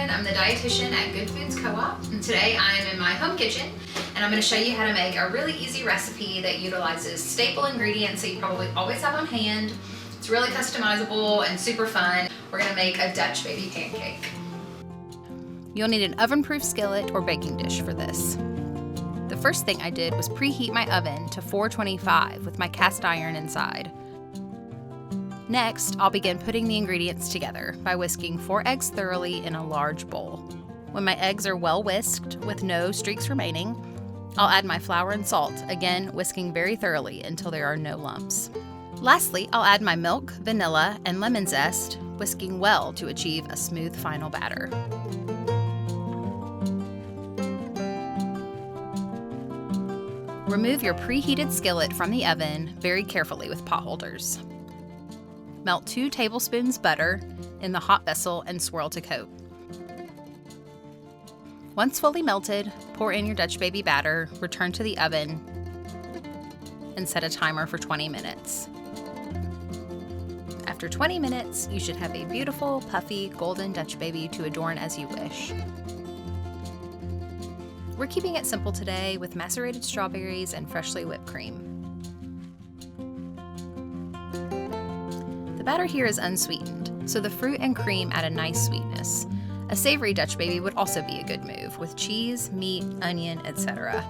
Kathryn. I'm the dietitian at Good Foods Co-op, and today I am in my home kitchen, and I'm going to show you how to make a really easy recipe that utilizes staple ingredients that you probably always have on hand. It's really customizable and super fun. We're going to make a Dutch baby pancake. You'll need an oven-proof skillet or baking dish for this. The first thing I did was preheat my oven to 425 with my cast iron inside. Next, I'll begin putting the ingredients together by whisking 4 eggs thoroughly in a large bowl. When my eggs are well whisked with no streaks remaining, I'll add my flour and salt, again whisking very thoroughly until there are no lumps. Lastly, I'll add my milk, vanilla, and lemon zest, whisking well to achieve a smooth final batter. Remove your preheated skillet from the oven very carefully with pot holders. Melt 2 tablespoons butter in the hot vessel and swirl to coat. Once fully melted, pour in your Dutch baby batter, return to the oven, and set a timer for 20 minutes. After 20 minutes, you should have a beautiful, puffy, golden Dutch baby to adorn as you wish. We're keeping it simple today with macerated strawberries and freshly whipped cream. The batter here is unsweetened, so the fruit and cream add a nice sweetness. A savory Dutch baby would also be a good move, with cheese, meat, onion, etc.